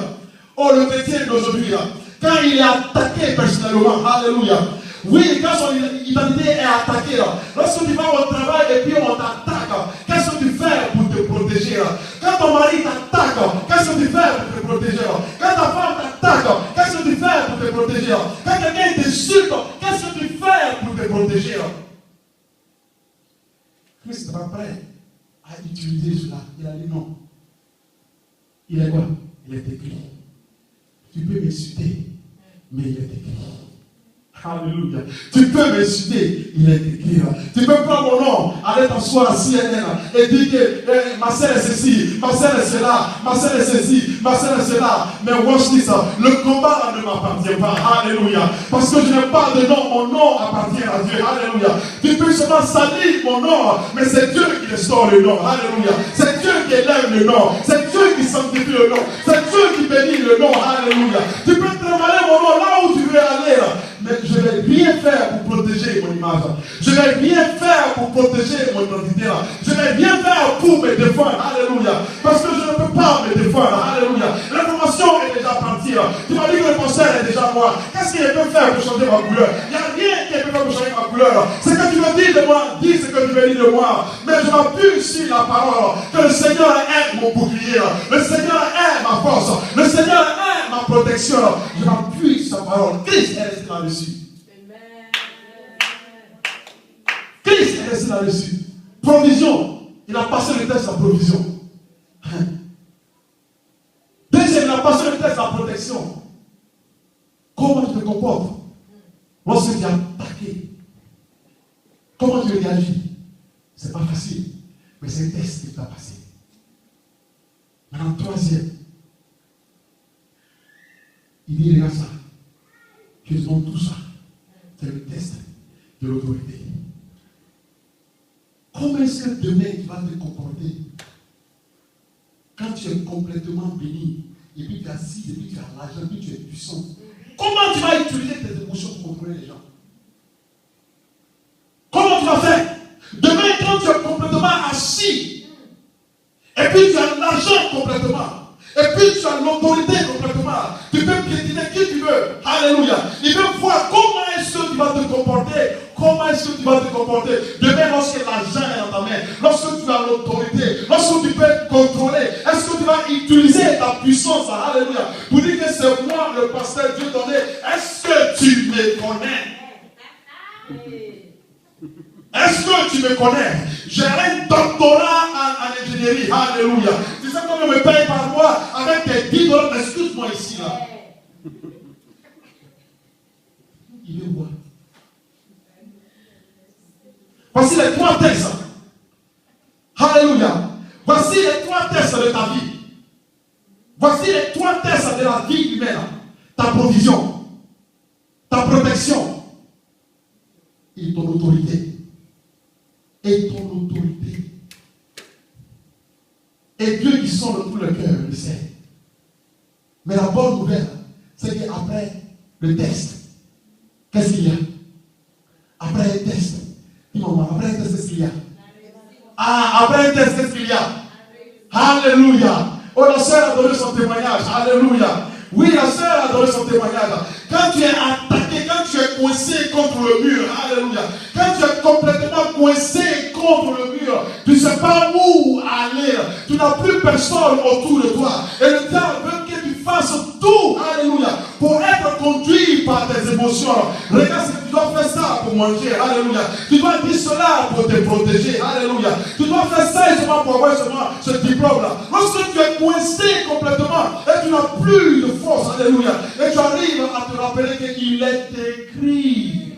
Speaker 1: Oh, le chrétien d'aujourd'hui, quand il est attaqué personnellement, alléluia. Oui, quand son identité est attaquée, lorsque tu vas au travail et puis on t'attaque, qu'est-ce que tu fais pour te protéger? Quand ton mari t'attaque, qu'est-ce que tu fais pour te protéger? Quand ta femme t'attaque, qu'est-ce que tu fais pour te protéger? Quand quelqu'un t'insulte, qu'est-ce que tu fais pour te protéger? Christ n'est pas prêt à utiliser cela. Il a dit non. Il est quoi? Il est écrit. Tu peux m'insulter, mais il est écrit. Alléluia. Tu peux m'insulter, il est écrit. Tu peux prendre mon nom, aller t'asseoir à CNN et dire que ma sœur est ceci, ma sœur est cela, ma sœur est ceci, ma sœur est cela. Mais watch this, le combat ne m'appartient pas. Alléluia. Parce que je n'ai pas de nom, mon nom appartient à Dieu. Alléluia. Tu peux seulement salir mon nom, mais c'est Dieu qui restaure le nom. Alléluia. C'est Dieu qui élève le nom. C'est Dieu qui sanctifie le nom. C'est Dieu qui bénit le nom. Alléluia. Tu peux travailler mon nom là où tu veux aller. Mais je ne vais rien faire pour protéger mon image. Je ne vais rien faire pour protéger mon identité. Je ne vais rien faire pour me défendre. Alléluia. Parce que je ne peux pas me défendre. Alléluia. L'information est déjà partie. Tu m'as dit que le concert est déjà moi. Qu'est-ce qu'il peut faire pour changer ma couleur? Il n'y a rien qui peut faire pour changer ma couleur. Ce que tu veux dire de moi, dis ce que tu veux dire de moi. Mais je m'appuie sur la parole. Que le Seigneur est mon bouclier. Le Seigneur est ma force. Le Seigneur est ma protection. Je m'appuie sur sa parole. Christ est resté là-dessus. Christ est resté là-dessus. Provision. Il a passé le test de la provision. Deuxième, il a passé le test de la protection. Comment tu te comportes lorsque tu es attaqué? Comment tu réagis? C'est pas facile, mais c'est un test que tu as passé. Maintenant, troisième, il dit, regarde ça. Je te montre tout ça. C'est le test de l'autorité. Comment est-ce que demain tu vas te comporter quand tu es complètement béni, et puis tu es assis, et puis tu as l'argent, et puis tu es puissant? Comment tu vas utiliser tes émotions pour contrôler les gens? Comment tu vas faire? Demain, quand tu es complètement assis, et puis tu as l'argent complètement, et puis tu as l'autorité complètement, tu peux piétiner qui tu veux. Alléluia. Il veut voir comment est-ce que tu vas te comporter. Comment est-ce que tu vas te comporter demain lorsque l'argent est dans ta main, lorsque tu as l'autorité, lorsque tu peux contrôler? Est-ce que tu vas utiliser ta puissance? Alléluia. Pour dire que c'est moi le pasteur Dieu donné. Est-ce que tu me connais? Est-ce que tu me connais? J'ai un doctorat en ingénierie. Alléluia. Tu sais comment on me paye par mois avec tes 10 $? Excuse-moi ici là. Il veut voir. Voici les 3 tests. Alléluia. Voici les 3 tests de ta vie. Voici les 3 tests de la vie humaine. Ta provision, ta protection et ton autorité. Et ton autorité. Et Dieu qui sonde tout le cœur le sait. Mais la bonne nouvelle, c'est qu'après le test, qu'est-ce qu'il y a? Après un test, dis maman, après un test, qu'est-ce qu'il y a? Ah, après un test, qu'est-ce qu'il y a? Alléluia. Oh, la sœur a donné son témoignage. Alléluia. Oui, la sœur a donné son témoignage. Quand tu es attaqué, quand tu es coincé contre le mur, alléluia. Quand tu es complètement coincé contre le mur, tu ne sais pas où aller. Tu n'as plus personne autour de toi. Et le diable veut que tu fasses tout, alléluia, pour être conduit par tes émotions. Regarde, tu dois faire ça pour manger, alléluia. Tu dois dire cela pour te protéger, alléluia. Tu dois faire ça seulement pour avoir seulement ce diplôme-là. Lorsque tu es coincé complètement et tu n'as plus de force, alléluia, et tu arrives à te rappeler qu'il est écrit.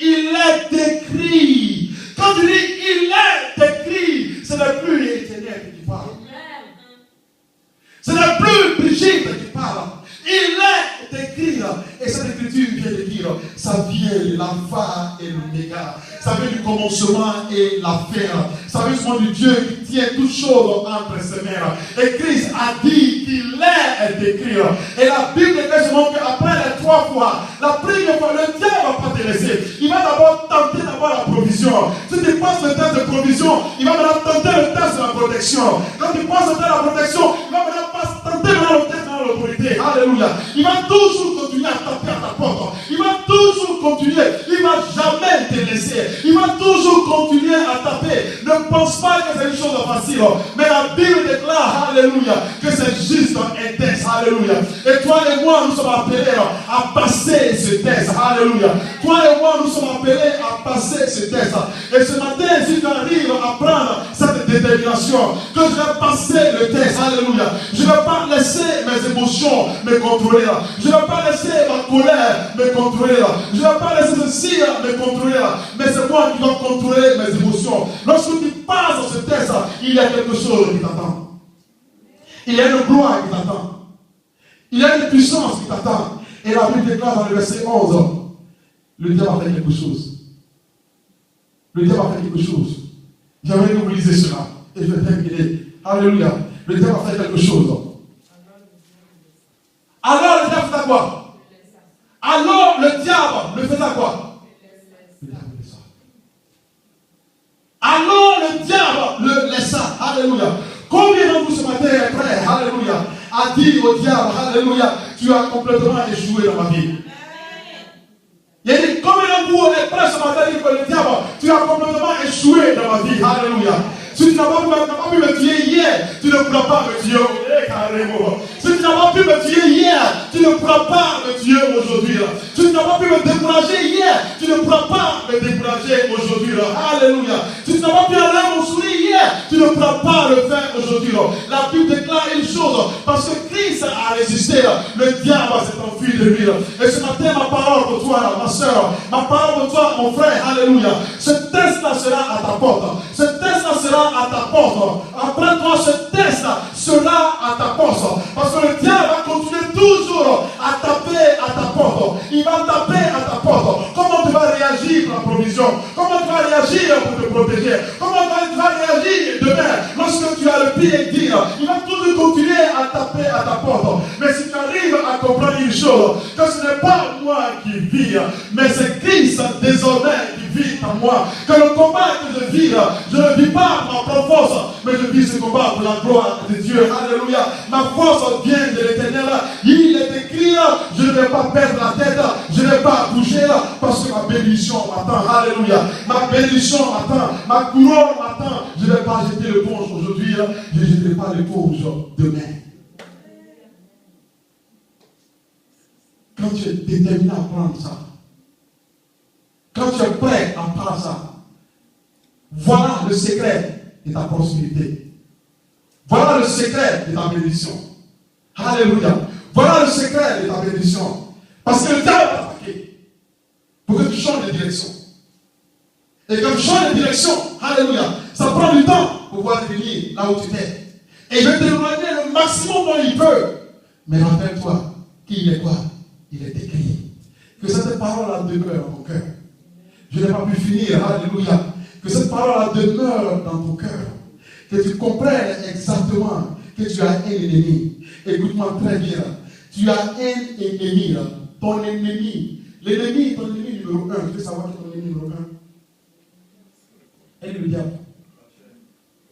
Speaker 1: Il est écrit. Quand tu dis il est écrit, ce n'est plus l'Éternel qui parle. Ce n'est plus Brigitte qui parle. Il est écrit. Et cette écriture vient de dire, ça vient de l'alpha et l'oméga. Ça vient du commencement et la fin. Ça vient seulement du Dieu qui tient toutes choses entre ses mains. Et Christ a dit qu'il est écrit. Et la Bible dit seulement qu'après les 3 fois, la première fois, le diable ne va pas te laisser. Il va d'abord tenter d'avoir la provision. provision. Si tu passes le test de provision, il va maintenant tenter le test de la protection. Quand tu passes le test de la protection, il va maintenant tenter le test de l'autorité. Alléluia. Il va toujours continuer à taper à ta porte. Il va toujours continuer. Il ne va jamais te laisser. Il va toujours continuer à taper. Ne pense pas que c'est une chose facile. Mais la Bible déclare, alléluia, que c'est juste un test. Alléluia. Et toi et moi, nous sommes appelés à passer ce test. Alléluia. Toi et moi, nous sommes appelés à passer ce test. Et ce matin, si tu arrives à prendre cette détermination, que je vais passer le test. Alléluia. Je ne vais pas laisser mes émotions me contrôler. Je ne vais pas laisser ma colère me contrôler. Je ne vais pas laisser ceci me contrôler. Mais c'est moi qui dois contrôler mes émotions. Lorsque tu passes dans ce test, il y a quelque chose qui t'attend. Il y a une gloire qui t'attend. Il y a une puissance qui t'attend. Et la Bible déclare dans le verset 11, le diable a fait quelque chose. Le diable a fait quelque chose. J'aimerais que vous lisez cela. Et je vais terminer. Alléluia. Le diable a fait quelque chose. Alors le diable faisait quoi? Alors le diable le faisait quoi? Le diable le laissa. Alors le diable le laissa. Alléluia. Combien d'entre vous ce matin est prêt, alléluia, à dire au diable, alléluia, tu as complètement échoué dans ma vie? Il dit, combien d'entre vous est prêt ce matin à dire que le diable, tu as complètement échoué dans ma vie? Alléluia. Si tu n'as pas pu me tuer hier, tu ne pourras pas me tuer carrément. Si tu n'as pas pu me tuer hier, tu ne pourras pas me tuer aujourd'hui. Si tu n'as pas pu me décourager hier, tu ne pourras pas me décourager aujourd'hui. Alléluia. Si tu n'as pas pu aller mon sourire hier, tu ne pourras pas le faire aujourd'hui. La Bible déclare une chose, parce que Christ a résisté, le diable s'est enfui de lui. Et ce matin, ma parole pour toi, ma soeur, ma parole pour toi, mon frère, alléluia. Ce test-là sera à ta porte. Ce test-là sera à ta porte. Après toi, ce test sera à ta porte. Parce que le diable va continuer toujours à taper à ta porte. Il va taper à ta porte. Comment tu vas réagir pour la provision? Comment tu vas réagir pour te protéger? Comment tu vas réagir demain lorsque tu as le pied dire? Il va toujours continuer à taper à ta porte. Mais si tu arrives à comprendre une chose, que ce n'est pas moi qui vis, mais c'est Christ désormais qui vit en moi. Que le combat que je vis, je ne vis pas ma propre force, mais je vis ce combat pour la gloire de Dieu. Alléluia. Ma force vient de l'Éternel. Il est écrit, je ne vais pas perdre la tête, je ne vais pas bouger, parce que ma bénédiction m'attend. Alléluia. Ma bénédiction m'attend, ma couronne m'attend. Je ne vais pas jeter l'éponge aujourd'hui, je ne jeterai pas l'éponge demain. Quand tu es déterminé à prendre ça, quand tu es prêt à prendre ça, voilà le secret de ta prospérité. Voilà le secret de ta bénédiction. Alléluia. Voilà le secret de ta bénédiction. Parce que le diable va t'attaquer pour que tu changes de direction. Et quand tu changes de direction, alléluia, ça prend du temps pour pouvoir revenir là où tu es. Et il veut t'éloigner le maximum dont il peut. Mais rappelle-toi qu'il est quoi? Il est écrit. Que cette parole demeure dans ton cœur. Je n'ai pas pu finir, alléluia. Que cette parole demeure dans ton cœur. Que tu comprennes exactement que tu as un ennemi. Écoute-moi très bien. Tu as un ennemi. Ton ennemi. L'ennemi, ton ennemi numéro 1. Tu veux savoir qui est ton ennemi numéro 1? Elle est le diable.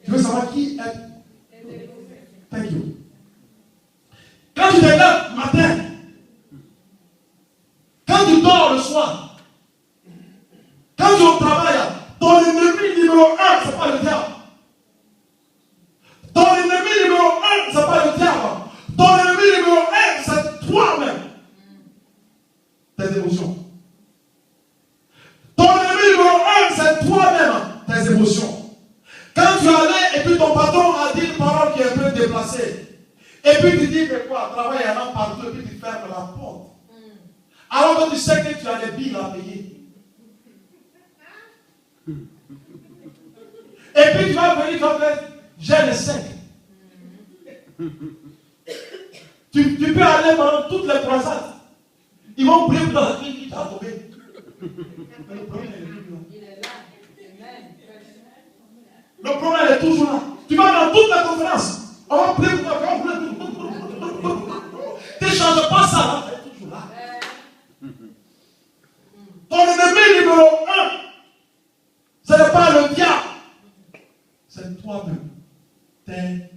Speaker 1: Tu veux savoir qui est? Thank you. Quand tu te lèves matin, quand tu dors le soir, quand tu es au travail, ton ennemi numéro 1, ce n'est pas le diable. Ton ennemi numéro 1, ce n'est pas le diable. Ton ennemi numéro 1, c'est toi-même. Tes émotions. Ton ennemi numéro 1, c'est toi-même. Tes émotions. Quand tu allais et puis ton patron a dit une parole qui est un peu déplacée. Et puis tu dis que quoi? Travail allant partout et puis tu fermes la porte. Alors que tu sais que tu as des billes à payer. Et puis tu vas venir, tu vas faire, j'ai les 5. Tu peux aller pendant toutes les croisades. Ils vont prier dans la vie qui t'a tombé. Mais le problème est là. Le problème est toujours là. Tu vas dans toutes les conférences. On va prier pour toi. Tu ne changes pas ça. C'est toujours là. Ton ennemi numéro 1, toi-même. T'es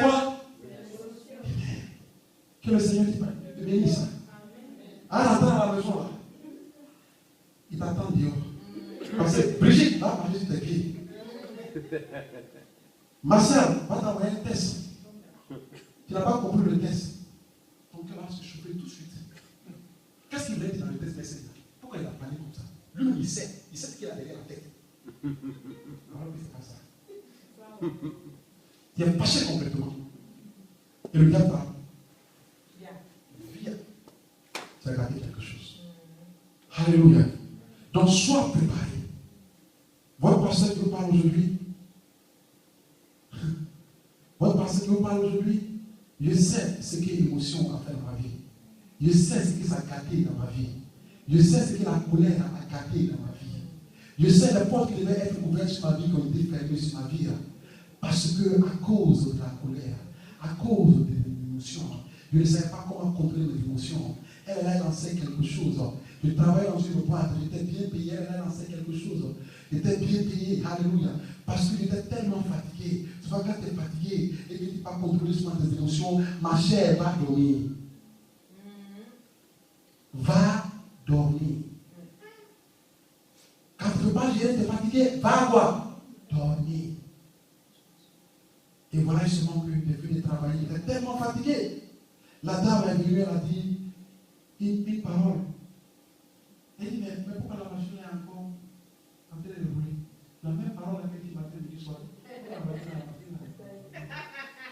Speaker 1: quoi? Que le Seigneur te bénisse. Ah, attends à la maison là. Il t'attend dehors. Parce que Brigitte va manger sur tes pieds. Ma soeur va t'envoyer un test. Tu n'as pas compris le test. Ton cœur va se chauffer tout de suite. Qu'est-ce qu'il voulait dire dans le test message? Pourquoi il a parlé comme ça? Lui, il sait ce qu'il a derrière la tête. Alors, c'est pas ça. Tu es fâché complètement. Et le gars parle. Viens. Tu as gardé quelque chose. Alléluia. Donc, sois préparé. Votre pasteur qui vous parle aujourd'hui. Votre pasteur qui vous parle aujourd'hui. Je sais ce que l'émotion a fait dans ma vie. Je sais ce que ça a gâté dans ma vie. Je sais ce que la colère a gâté dans ma vie. Je sais les portes qui devaient être ouvertes sur ma vie qui ont été fermées sur ma vie. Parce que à cause de la colère, à cause de l'émotion, je ne savais pas comment contrôler mes émotions. Elle a lancé quelque chose. Je travaillais dans une boîte, j'étais bien payé, elle a lancé quelque chose. J'étais bien payé, alléluia. Parce que j'étais tellement fatigué. Souvent quand tu es fatigué et que tu ne peux pas contrôler souvent tes émotions, ma chair va dormir. Va dormir. Quand tu ne peux pas gérer, tu es fatigué, va quoi? Dormir. Et voilà justement que je suis venu travailler. J'étais tellement fatigué. La dame est venue, elle a dit une parole. Elle dit, mais pourquoi la machine est encore en train de rouler? La même parole qu'elle dit matin, midi, soir.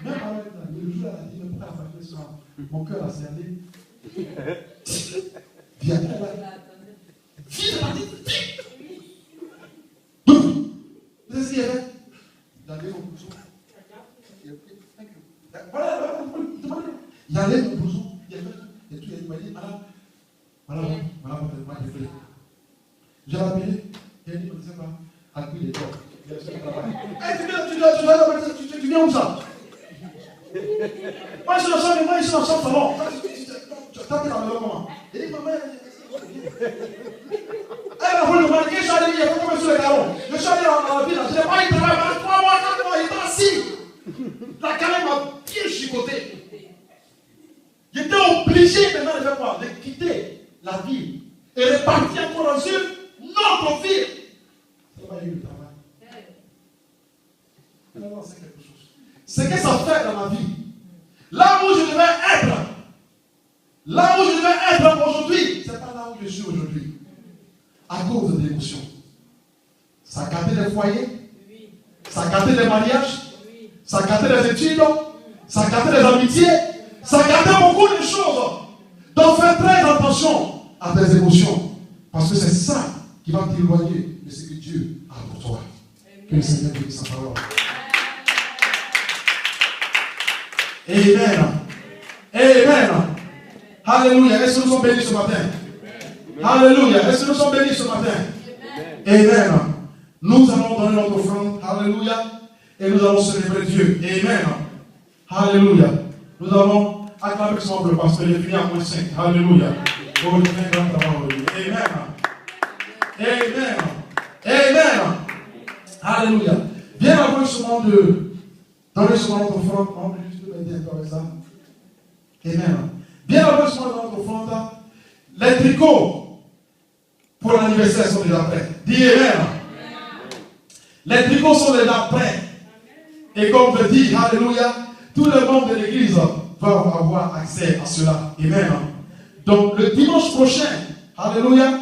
Speaker 1: Même parole le jour, elle a dit, mais pourquoi la machine soit mon cœur a serré. Viens, c'est parti. Vous savez ce qu'il y avait? Il avait mon blouson. Voilà, il allait mon blouson. Il avait et tout. Il m'a dit, voilà, moi j'ai fait. J'ai appelé, il a dit, je ne sais pas, à qui il est fort. Tu viens où ça? Moi, je suis dans son salon. Tu as tapé dans le moment. Il dit, maman, elle m'a voulu demander, je suis allé, il y a pas sur le carreau. Je suis allé dans la ville, je n'ai pas eu de travail, 3 mois, 4 mois, il était assis. La carrière m'a bien chicoté. J'étais obligé maintenant de faire quoi? De quitter la ville et repartir encore dans une autre ville. C'est pas eu le travail. C'est quelque chose. Ce que ça fait dans ma vie, là où je devais être, là où je devais être aujourd'hui, c'est pas là où je suis aujourd'hui. À cause de l'émotion. Ça a gâté les foyers, ça a gâté les mariages, ça a gâté les études, ça a gâté les amitiés, ça a gâté beaucoup de choses. Donc fais très attention à tes émotions. Parce que c'est ça qui va t'éloigner de ce que Dieu a pour toi. Que le Seigneur bénisse sa parole. Amen. Amen. Alléluia. Est-ce que nous sommes bénis ce matin? Alléluia. Est-ce que nous sommes bénis ce matin? Amen. Nous allons donner notre offrande. Alléluia. Et nous allons célébrer Dieu. Amen. Alléluia. Nous allons acclamer ce le pasteur. Il est fini à moins 5. Alléluia. Oh, je fais un grand travail. Amen. Amen. Amen. Alléluia. Bien avant justement de donner justement notre offrande. On va juste m'aider un peu avec ça. Amen. Bien avant justement de notre offrande, les tricots pour l'anniversaire sont déjà prêts. Dis Amen. Les tricots sont déjà prêts. Et comme je dis, alléluia, tout le monde de l'église va avoir accès à cela. Amen. Donc le dimanche prochain, alléluia,